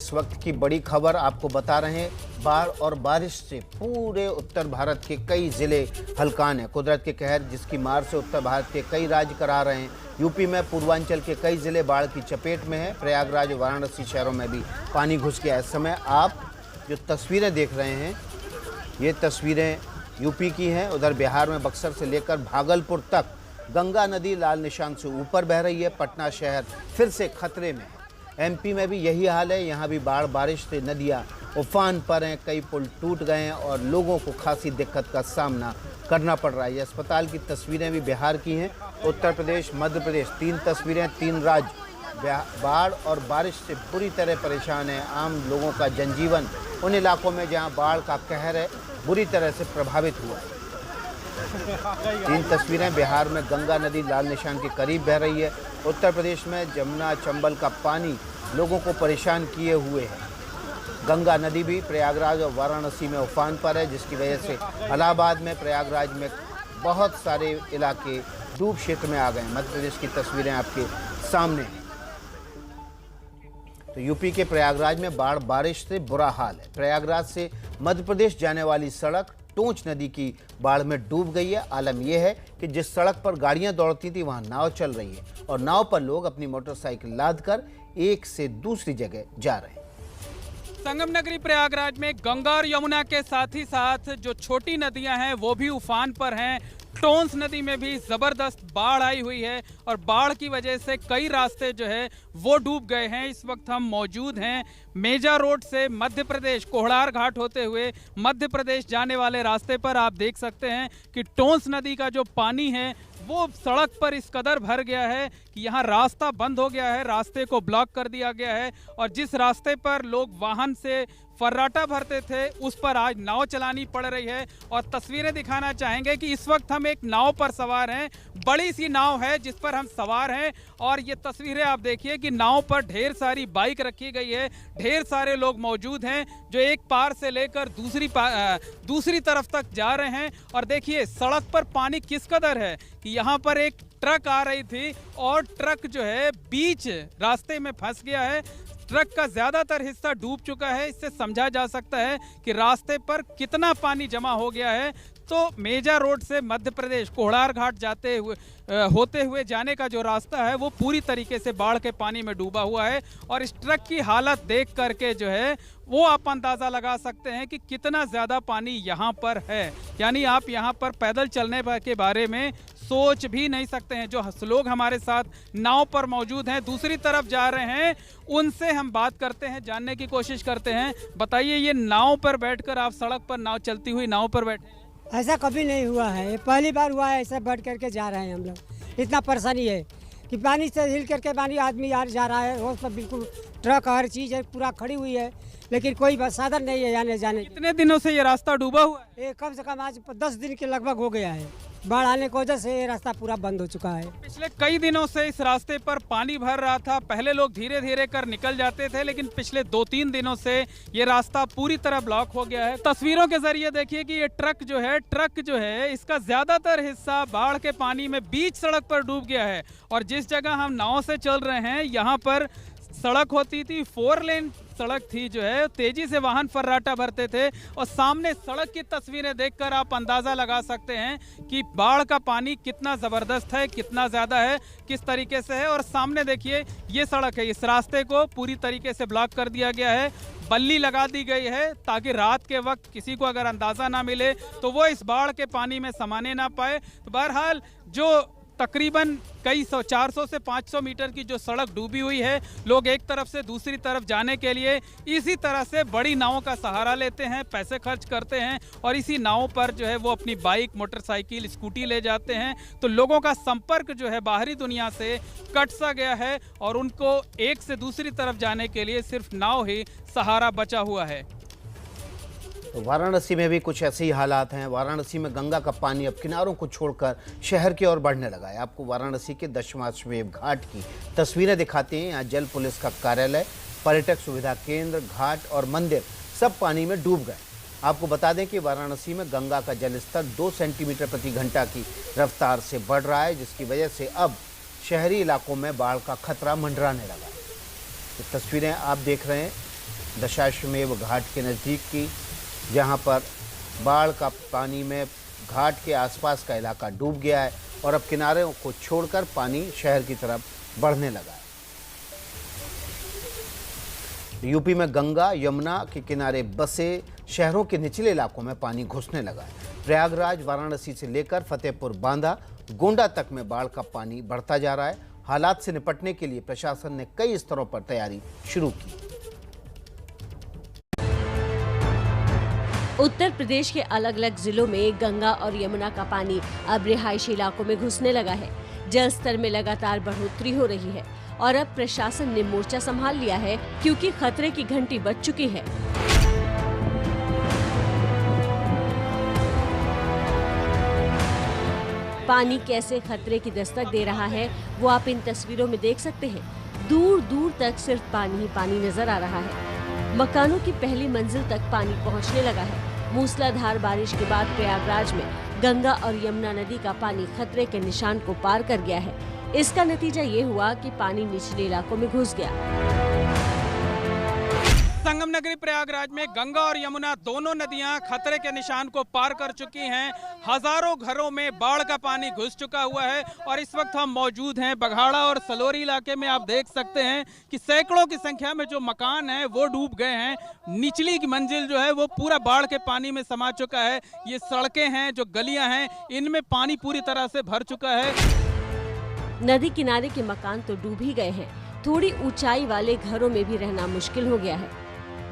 इस वक्त की बड़ी खबर आपको बता रहे हैं। बाढ़ और बारिश से पूरे उत्तर भारत के कई जिले हलकान हैं। कुदरत के कहर जिसकी मार से उत्तर भारत के कई राज्य करा रहे हैं। यूपी में पूर्वांचल के कई जिले बाढ़ की चपेट में हैं। प्रयागराज और वाराणसी शहरों में भी पानी घुस गया। इस समय आप जो तस्वीरें देख रहे हैं, ये तस्वीरें यूपी की हैं। उधर बिहार में बक्सर से लेकर भागलपुर तक गंगा नदी लाल निशान से ऊपर बह रही है। पटना शहर फिर से खतरे में है। एमपी में भी यही हाल है। यहाँ भी बाढ़ बारिश से नदियाँ उफान पर हैं। कई पुल टूट गए हैं और लोगों को खासी दिक्कत का सामना करना पड़ रहा है। ये अस्पताल की तस्वीरें भी बिहार की हैं। उत्तर प्रदेश, मध्य प्रदेश, 3 तस्वीरें, 3 राज्य बाढ़ और बारिश से बुरी तरह परेशान है। आम लोगों का जनजीवन उन इलाकों में जहाँ बाढ़ का कहर है बुरी तरह से प्रभावित हुआ है। 3 तस्वीरें बिहार में गंगा नदी लाल निशान के करीब बह रही है। उत्तर प्रदेश में जमुना चंबल का पानी लोगों को परेशान किए हुए है। गंगा नदी भी प्रयागराज और वाराणसी में उफान पर है, जिसकी वजह से इलाहाबाद में, प्रयागराज में बहुत सारे इलाके डूब क्षेत्र में आ गए हैं। मध्य प्रदेश की तस्वीरें आपके सामने हैं। तो यूपी के प्रयागराज में बाढ़ बारिश से बुरा हाल है। प्रयागराज से मध्य प्रदेश जाने वाली सड़क टोंच नदी की बाढ़ में डूब गई है। आलम यह है कि जिस सड़क पर गाड़ियां दौड़ती थी वहां नाव चल रही है और नाव पर लोग अपनी मोटरसाइकिल लादकर एक से दूसरी जगह जा रहे हैं। संगम नगरी प्रयागराज में गंगा और यमुना के साथ ही साथ जो छोटी नदियां हैं वो भी उफान पर हैं। टोंस नदी में भी ज़बरदस्त बाढ़ आई हुई है और बाढ़ की वजह से कई रास्ते जो है वो डूब गए हैं। इस वक्त हम मौजूद हैं मेजा रोड से मध्य प्रदेश कोहड़ार घाट होते हुए मध्य प्रदेश जाने वाले रास्ते पर। आप देख सकते हैं कि टोंस नदी का जो पानी है वो सड़क पर इस कदर भर गया है कि यहाँ रास्ता बंद हो गया है, रास्ते को ब्लॉक कर दिया गया है। और जिस रास्ते पर लोग वाहन से फर्राटा भरते थे उस पर आज नाव चलानी पड़ रही है। और तस्वीरें दिखाना चाहेंगे कि इस वक्त हम एक नाव पर सवार हैं। बड़ी सी नाव है जिस पर हम सवार हैं और ये तस्वीरें आप देखिए कि नाव पर ढेर सारी बाइक रखी गई है। ढेर सारे लोग मौजूद हैं जो एक पार से लेकर दूसरी तरफ तक जा रहे हैं। और देखिए सड़क पर पानी किस कदर है कि यहाँ पर एक ट्रक आ रही थी और ट्रक जो है बीच रास्ते में फंस गया है। ट्रक का ज्यादातर हिस्सा डूब चुका है। इससे समझा जा सकता है कि रास्ते पर कितना पानी जमा हो गया है। तो मेजा रोड से मध्य प्रदेश कोहड़ार घाट होते हुए जाने का जो रास्ता है वो पूरी तरीके से बाढ़ के पानी में डूबा हुआ है। और इस ट्रक की हालत देख करके जो है वो आप अंदाज़ा लगा सकते हैं कि कितना ज़्यादा पानी यहाँ पर है। यानी आप यहाँ पर पैदल चलने के बारे में सोच भी नहीं सकते हैं। जो लोग हमारे साथ नाव पर मौजूद हैं, दूसरी तरफ जा रहे हैं, उनसे हम बात करते हैं, जानने की कोशिश करते हैं। बताइए, ये नाव पर बैठकर आप सड़क पर नाव चलती हुई नाव पर बैठे? ऐसा कभी नहीं हुआ है, पहली बार हुआ है। ऐसा बैठ करके जा रहे हैं हम लोग। इतना परेशानी है कि पानी से हिल करके पानी आदमी यार जा रहा है। रोड पर बिल्कुल ट्रक हर चीज़ है पूरा खड़ी हुई है, लेकिन कोई साधन नहीं है आने जाने। कितने दिनों से ये रास्ता डूबा हुआ है? ये कम से कम आज 10 दिन के लगभग हो गया है। बाढ़ आने की वजह से ये रास्ता पूरा बंद हो चुका है। पिछले कई दिनों से इस रास्ते पर पानी भर रहा था। पहले लोग धीरे धीरे कर निकल जाते थे, लेकिन पिछले 2-3 दिनों से ये रास्ता पूरी तरह ब्लॉक हो गया है। तस्वीरों के जरिए देखिए कि ये ट्रक जो है इसका ज्यादातर हिस्सा बाढ़ के पानी में बीच सड़क पर डूब गया है। और जिस जगह हम नाव से चल रहे हैं यहाँ पर सड़क होती थी, 4 लेन सड़क थी, जो है तेजी से वाहन फर्राटा भरते थे। और सामने सड़क की तस्वीरें देखकर आप अंदाज़ा लगा सकते हैं कि बाढ़ का पानी कितना ज़बरदस्त है, कितना ज़्यादा है, किस तरीके से है। और सामने देखिए ये सड़क है, इस रास्ते को पूरी तरीके से ब्लॉक कर दिया गया है। बल्ली लगा दी गई है ताकि रात के वक्त किसी को अगर अंदाज़ा ना मिले तो वो इस बाढ़ के पानी में समाने ना पाए। तो बहरहाल जो तकरीबन कई 400 से 500 मीटर की जो सड़क डूबी हुई है, लोग एक तरफ से दूसरी तरफ जाने के लिए इसी तरह से बड़ी नावों का सहारा लेते हैं, पैसे खर्च करते हैं और इसी नावों पर जो है वो अपनी बाइक, मोटरसाइकिल, स्कूटी ले जाते हैं। तो लोगों का संपर्क जो है बाहरी दुनिया से कट सा गया है और उनको एक से दूसरी तरफ जाने के लिए सिर्फ नाव ही सहारा बचा हुआ है। तो वाराणसी में भी कुछ ऐसे ही हालात हैं। वाराणसी में गंगा का पानी अब किनारों को छोड़कर शहर की ओर बढ़ने लगा है। आपको वाराणसी के दशाश्वमेध घाट की तस्वीरें दिखाते हैं। यहाँ जल पुलिस का कार्यालय, पर्यटक सुविधा केंद्र, घाट और मंदिर सब पानी में डूब गए। आपको बता दें कि वाराणसी में गंगा का जलस्तर 2 सेंटीमीटर प्रति घंटा की रफ्तार से बढ़ रहा है, जिसकी वजह से अब शहरी इलाकों में बाढ़ का खतरा मंडराने लगा है। तो तस्वीरें आप देख रहे हैं दशाश्वमेव घाट के नज़दीक की, जहां पर बाढ़ का पानी में घाट के आसपास का इलाका डूब गया है और अब किनारों को छोड़कर पानी शहर की तरफ बढ़ने लगा है। यूपी में गंगा यमुना के किनारे बसे शहरों के निचले इलाकों में पानी घुसने लगा है। प्रयागराज, वाराणसी से लेकर फतेहपुर, बांदा, गोंडा तक में बाढ़ का पानी बढ़ता जा रहा है। हालात से निपटने के लिए प्रशासन ने कई स्तरों पर तैयारी शुरू की। उत्तर प्रदेश के अलग अलग जिलों में गंगा और यमुना का पानी अब रिहायशी इलाकों में घुसने लगा है। जल स्तर में लगातार बढ़ोतरी हो रही है और अब प्रशासन ने मोर्चा संभाल लिया है, क्योंकि खतरे की घंटी बज चुकी है। पानी कैसे खतरे की दस्तक दे रहा है वो आप इन तस्वीरों में देख सकते हैं। दूर दूर तक सिर्फ पानी ही पानी नजर आ रहा है। मकानों की पहली मंजिल तक पानी पहुंचने लगा है। मूसलाधार बारिश के बाद प्रयागराज में गंगा और यमुना नदी का पानी खतरे के निशान को पार कर गया है। इसका नतीजा ये हुआ कि पानी निचले इलाकों में घुस गया। संगम नगरी प्रयागराज में गंगा और यमुना दोनों नदियां खतरे के निशान को पार कर चुकी हैं। हजारों घरों में बाढ़ का पानी घुस चुका हुआ है और इस वक्त हम मौजूद हैं बघाड़ा और सलोरी इलाके में। आप देख सकते हैं कि सैकड़ों की संख्या में जो मकान हैं वो डूब गए हैं। निचली की मंजिल जो है वो पूरा बाढ़ के पानी में समा चुका है। ये सड़कें हैं, जो गलियां हैं, इनमें पानी पूरी तरह से भर चुका है। नदी किनारे के मकान तो डूब ही गए हैं, थोड़ी ऊंचाई वाले घरों में भी रहना मुश्किल हो गया है।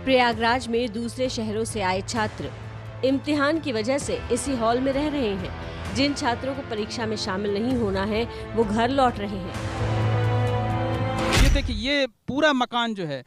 प्रयागराज में दूसरे शहरों से आए छात्र इम्तिहान की वजह से इसी हॉल में रह रहे हैं। जिन छात्रों को परीक्षा में शामिल नहीं होना है वो घर लौट रहे हैं। ये देखिए, ये पूरा मकान जो है,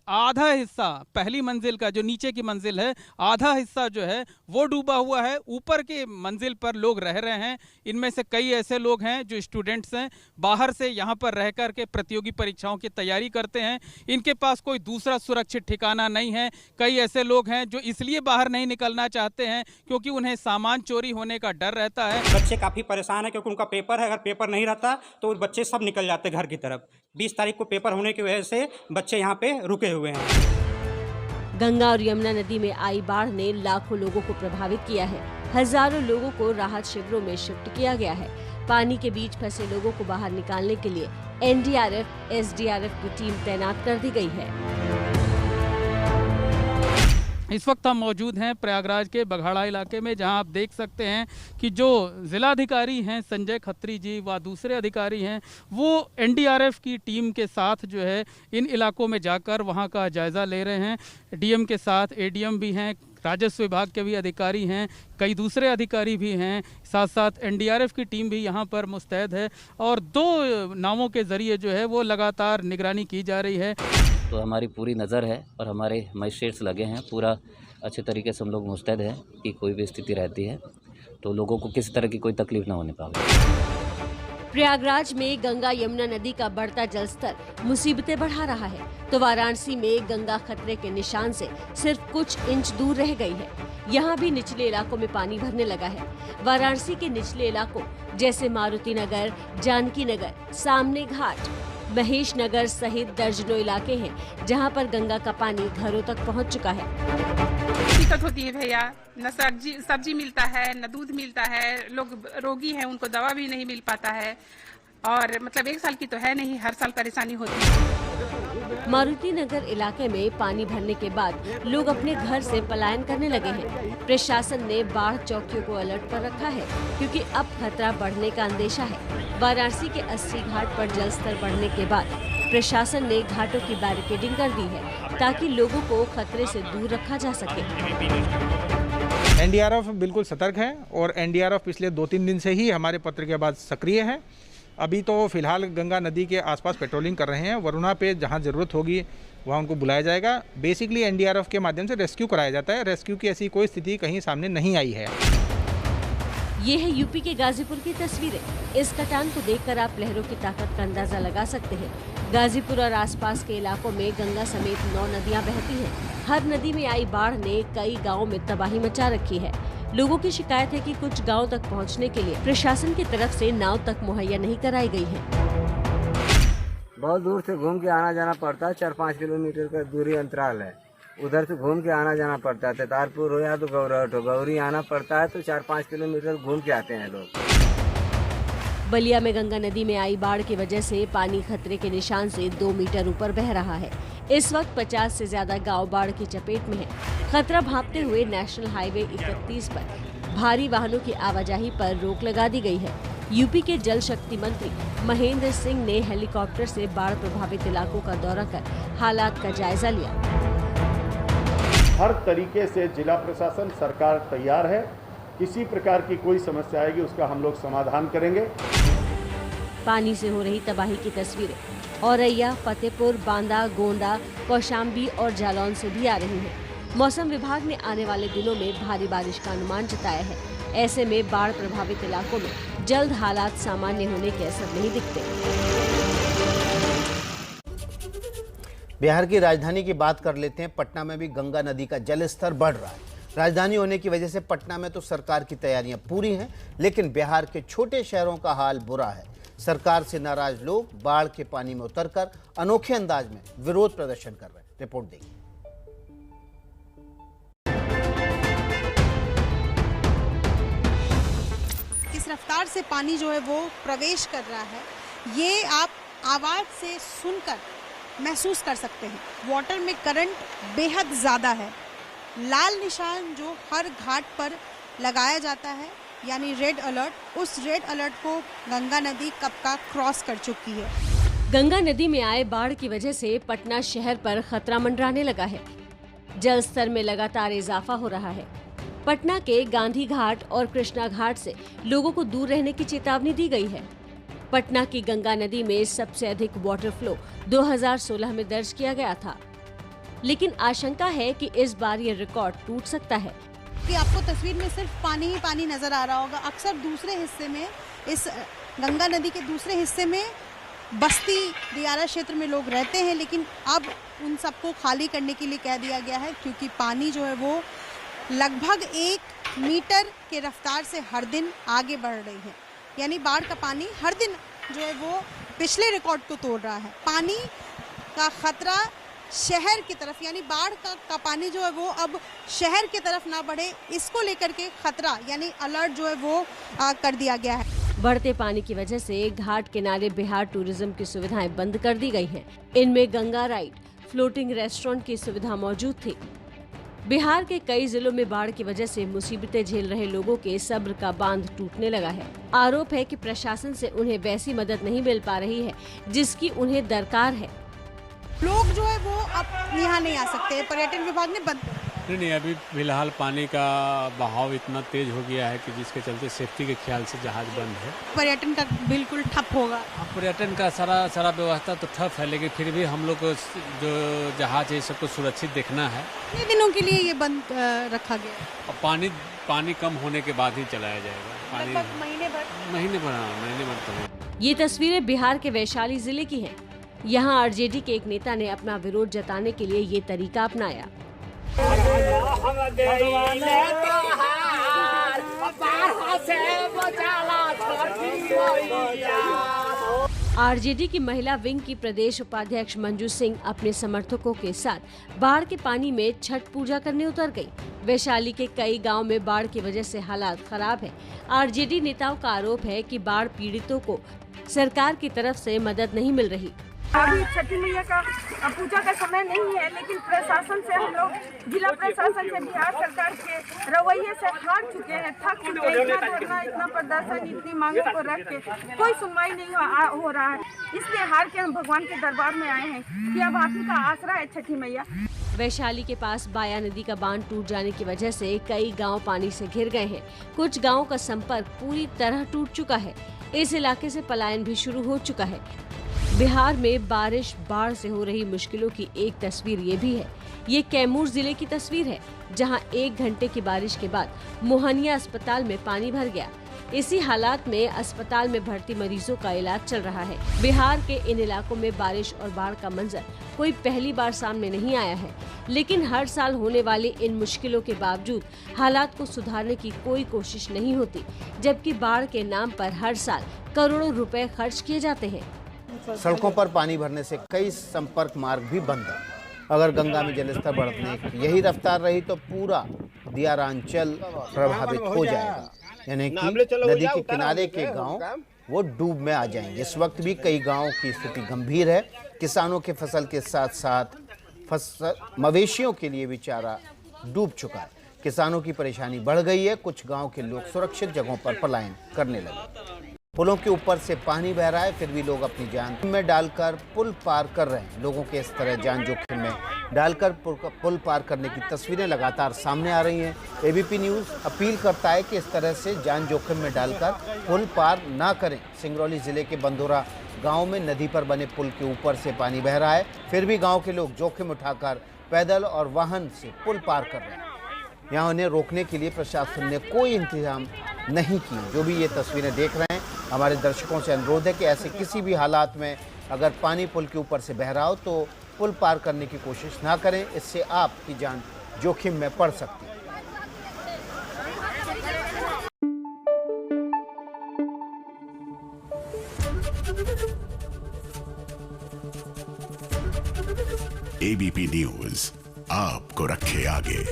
आधा हिस्सा पहली मंजिल का जो नीचे की मंजिल है, आधा हिस्सा जो है वो डूबा हुआ है। ऊपर के मंजिल पर लोग रह रहे हैं। इनमें से कई ऐसे लोग हैं जो स्टूडेंट्स हैं, बाहर से यहाँ पर रह कर के प्रतियोगी परीक्षाओं की तैयारी करते हैं। इनके पास कोई दूसरा सुरक्षित ठिकाना नहीं है। कई ऐसे लोग हैं जो इसलिए बाहर नहीं निकलना चाहते हैं क्योंकि उन्हें सामान चोरी होने का डर रहता है। बच्चे काफ़ी परेशान है क्योंकि उनका पेपर है। अगर पेपर नहीं रहता तो बच्चे सब निकल जाते घर की तरफ। 20 तारीख को पेपर होने की वजह से बच्चे यहाँ पे रुके हुए हैं। गंगा और यमुना नदी में आई बाढ़ ने लाखों लोगों को प्रभावित किया है। हजारों लोगों को राहत शिविरों में शिफ्ट किया गया है। पानी के बीच फंसे लोगों को बाहर निकालने के लिए एनडीआरएफ, एसडीआरएफ की टीम तैनात कर दी गई है। इस वक्त हम मौजूद हैं प्रयागराज के बघाड़ा इलाके में, जहां आप देख सकते हैं कि जो जिलाधिकारी हैं संजय खत्री जी व दूसरे अधिकारी हैं वो एनडीआरएफ की टीम के साथ जो है इन इलाकों में जाकर वहां का जायज़ा ले रहे हैं। डीएम के साथ एडीएम भी हैं, राजस्व विभाग के भी अधिकारी हैं, कई दूसरे अधिकारी भी हैं, साथ साथ एनडीआरएफ की टीम भी यहाँ पर मुस्तैद है और 2 नावों के ज़रिए जो है वो लगातार निगरानी की जा रही है। तो हमारी पूरी नज़र है और हमारे मजिस्ट्रेट्स लगे हैं। पूरा अच्छे तरीके से हम लोग मुस्तैद हैं कि कोई भी स्थिति रहती है तो लोगों को किसी तरह की कोई तकलीफ ना होने पाए। प्रयागराज में गंगा यमुना नदी का बढ़ता जलस्तर मुसीबतें बढ़ा रहा है, तो वाराणसी में गंगा खतरे के निशान से सिर्फ कुछ इंच दूर रह गई है। यहाँ भी निचले इलाकों में पानी भरने लगा है। वाराणसी के निचले इलाकों जैसे मारुति नगर, जानकी नगर, सामने घाट, महेश नगर सहित दर्जनों इलाके हैं जहां पर गंगा का पानी घरों तक पहुंच चुका है। दिक्कत होती है भैया, न सब्जी मिलता है, न दूध मिलता है। लोग रोगी हैं, उनको दवा भी नहीं मिल पाता है और मतलब 1 साल की तो है नहीं, हर साल परेशानी होती है। मारुति नगर इलाके में पानी भरने के बाद लोग अपने घर से पलायन करने लगे हैं। प्रशासन ने बाढ़ चौकियों को अलर्ट पर रखा है क्योंकि अब खतरा बढ़ने का अंदेशा है। वाराणसी के 80 घाट पर जलस्तर बढ़ने के बाद प्रशासन ने घाटों की बैरिकेडिंग कर दी है ताकि लोगों को खतरे से दूर रखा जा सके। एनडीआरएफ बिल्कुल सतर्क है और एनडीआरएफ पिछले 2-3 दिन से ही हमारे पत्र के बाद सक्रिय है। अभी तो फिलहाल गंगा नदी के आसपास पेट्रोलिंग कर रहे हैं। वरुणा पे जहां ज़रूरत होगी वहां उनको बुलाया जाएगा। बेसिकली एनडीआरएफ के माध्यम से रेस्क्यू कराया जाता है। रेस्क्यू की ऐसी कोई स्थिति कहीं सामने नहीं आई है। ये है यूपी के गाजीपुर की तस्वीरें। इस कटान को देखकर आप लहरों की ताकत का अंदाजा लगा सकते हैं। गाजीपुर और आसपास के इलाकों में गंगा समेत 9 नदियां बहती हैं। हर नदी में आई बाढ़ ने कई गाँवों में तबाही मचा रखी है। लोगों की शिकायत है कि कुछ गाँव तक पहुँचने के लिए प्रशासन की तरफ से नाव तक मुहैया नहीं कराई गई है। बहुत दूर से घूम के आना जाना पड़ता है। 4-5 किलोमीटर का दूरी अंतराल है। उधर से घूम के आना जाना पड़ता है। तारपुर हो या तो गौरहट हो, गौरी आना पड़ता है तो 4-5 किलोमीटर घूम के आते हैं लोग। बलिया में गंगा नदी में आई बाढ़ की वजह से पानी खतरे के निशान से 2 मीटर ऊपर बह रहा है। इस वक्त 50 से ज्यादा गांव बाढ़ की चपेट में है। खतरा भांपते हुए नेशनल हाईवे 31 पर भारी वाहनों की आवाजाही पर रोक लगा दी गई है। यूपी के जल शक्ति मंत्री महेंद्र सिंह ने हेलीकॉप्टर से बाढ़ प्रभावित इलाकों का दौरा कर हालात का जायजा लिया। हर तरीके से जिला प्रशासन सरकार तैयार है। किसी प्रकार की कोई समस्या आएगी उसका हम लोग समाधान करेंगे। पानी से हो रही तबाही की तस्वीरें औरैया, फतेहपुर, बांदा, गोंडा, कौशाम्बी और जालौन से भी आ रही हैं। मौसम विभाग ने आने वाले दिनों में भारी बारिश का अनुमान जताया है। ऐसे में बाढ़ प्रभावित इलाकों में जल्द हालात सामान्य होने के असर नहीं दिखते। बिहार की राजधानी की बात कर लेते हैं। पटना में भी गंगा नदी का जल स्तर बढ़ रहा है। राजधानी होने की वजह से पटना में तो सरकार की तैयारियां पूरी हैं, लेकिन बिहार के छोटे शहरों का हाल बुरा है। सरकार से नाराज लोग बाढ़ के पानी में उतरकर अनोखे अंदाज में विरोध प्रदर्शन कर रहे हैं। रिपोर्ट देखिए। किस रफ्तार से पानी जो है वो प्रवेश कर रहा है, ये आप आवाज से सुनकर महसूस कर सकते हैं। वाटर में करंट बेहद ज़्यादा है। लाल निशान जो हर घाट पर लगाया जाता है, यानी रेड अलर्ट, उस रेड अलर्ट को गंगा नदी कब का क्रॉस कर चुकी है। गंगा नदी में आए बाढ़ की वजह से पटना शहर पर खतरा मंडराने लगा है। जल स्तर में लगातार इजाफा हो रहा है। पटना के गांधी घाट और कृष्णा घाट से लोगों को दूर रहने की चेतावनी दी गई है। पटना की गंगा नदी में सबसे अधिक वाटर फ्लो 2016 में दर्ज किया गया था, लेकिन आशंका है कि इस बार ये रिकॉर्ड टूट सकता है। कि आपको तस्वीर में सिर्फ पानी ही पानी नजर आ रहा होगा। अक्सर दूसरे हिस्से में, इस गंगा नदी के दूसरे हिस्से में बस्ती दियारा क्षेत्र में लोग रहते हैं, लेकिन अब उन सबको खाली करने के लिए कह दिया गया है, क्योंकि पानी जो है वो लगभग 1 मीटर के रफ्तार से हर दिन आगे बढ़ रही है। यानी बाढ़ का पानी हर दिन जो है वो पिछले रिकॉर्ड को तोड़ रहा है। पानी का खतरा शहर की तरफ, यानी बाढ़ का पानी जो है वो अब शहर की तरफ ना बढ़े, इसको लेकर के खतरा यानी अलर्ट जो है वो कर दिया गया है। बढ़ते पानी की वजह से घाट किनारे बिहार टूरिज्म की सुविधाएं बंद कर दी गई हैं। इनमें गंगा राइड, फ्लोटिंग रेस्टोरेंट की सुविधा मौजूद थी। बिहार के कई जिलों में बाढ़ की वजह से मुसीबतें झेल रहे लोगों के सब्र का बांध टूटने लगा है। आरोप है कि प्रशासन से उन्हें वैसी मदद नहीं मिल पा रही है जिसकी उन्हें दरकार है। लोग जो है वो अब यहाँ नहीं आ सकते। पर्यटन विभाग ने बंद नहीं, अभी फिलहाल पानी का बहाव इतना तेज हो गया है कि जिसके चलते सेफ्टी के ख्याल से जहाज बंद है। पर्यटन का बिल्कुल ठप होगा। पर्यटन का सारा व्यवस्था तो ठप है, लेकिन फिर भी हम लोग को जो जहाज है सबको सुरक्षित देखना है। कितने दिनों के लिए ये बंद रखा गया? और पानी कम होने के बाद ही चलाया जाएगा। महीने भर। ये तस्वीरें बिहार के वैशाली जिले की हैं। यहाँ आरजेडी के एक नेता ने अपना विरोध जताने के लिए ये तरीका अपनाया। आरजेडी की महिला विंग की प्रदेश उपाध्यक्ष मंजू सिंह अपने समर्थकों के साथ बाढ़ के पानी में छठ पूजा करने उतर गई। वैशाली के कई गांव में बाढ़ की वजह से हालात खराब है। आरजेडी नेताओं का आरोप है कि बाढ़ पीड़ितों को सरकार की तरफ से मदद नहीं मिल रही। अभी छठी मैया का पूजा का समय नहीं है, लेकिन प्रशासन से हम लोग जिला प्रशासन से बिहार सरकार के रवैये से हार चुके हैं, थक चुके हैं। इतना धरना, इतना प्रदर्शन, इतनी मांगों को रख के कोई सुनवाई नहीं हो रहा है। इसलिए हार के हम भगवान के दरबार में आए हैं कि अब आप ही का आसरा है छठी मैया। वैशाली के पास बाया नदी का बांध टूट जाने की वजह से कई गांव पानी से घिर गए हैं। कुछ गांवों का संपर्क पूरी तरह टूट चुका है। इस इलाके से पलायन भी शुरू हो चुका है। बिहार में बारिश, बाढ़ से हो रही मुश्किलों की एक तस्वीर ये भी है। ये कैमूर जिले की तस्वीर है, जहां 1 घंटे की बारिश के बाद मोहनिया अस्पताल में पानी भर गया। इसी हालात में अस्पताल में भर्ती मरीजों का इलाज चल रहा है। बिहार के इन इलाकों में बारिश और बाढ़ का मंजर कोई पहली बार सामने नहीं आया है, लेकिन हर साल होने वाली इन मुश्किलों के बावजूद हालात को सुधारने की कोई कोशिश नहीं होती, जबकि बाढ़ के नाम पर हर साल करोड़ों रुपए खर्च किए जाते हैं। सड़कों पर पानी भरने से कई संपर्क मार्ग भी बंद हैं। अगर गंगा में जलस्तर बढ़ने की यही रफ्तार रही तो पूरा दियारांचल प्रभावित हो जाएगा, यानी कि नदी के किनारे के गांव वो डूब में आ जाएंगे। इस वक्त भी कई गांवों की स्थिति गंभीर है। किसानों के फसल के साथ साथ मवेशियों के लिए भी चारा डूब चुका है। किसानों की परेशानी बढ़ गई है। कुछ गांव के लोग सुरक्षित जगहों पर पलायन करने लगे। पुलों के ऊपर से पानी बह रहा है, फिर भी लोग अपनी जान में डालकर पुल पार कर रहे हैं। लोगों के इस तरह जान जोखिम में डालकर पुल पार करने की तस्वीरें लगातार सामने आ रही हैं। एबीपी न्यूज़ अपील करता है कि इस तरह से जान जोखिम में डालकर पुल पार ना करें। सिंगरौली जिले के बंदोरा गांव में नदी पर बने पुल के ऊपर से पानी बह रहा है, फिर भी गांव के लोग जोखिम उठाकर पैदल और वाहन से पुल पार कर रहे हैं। यहाँ उन्हें रोकने के लिए प्रशासन ने कोई इंतजाम नहीं किए। जो भी ये तस्वीरें देख रहे हैं, हमारे दर्शकों से अनुरोध है कि ऐसे किसी भी हालात में अगर पानी पुल के ऊपर से बह रहा हो तो पुल पार करने की कोशिश ना करें, इससे आपकी जान जोखिम में पड़ सकती है। एबीपी न्यूज़ आपको रखे आगे।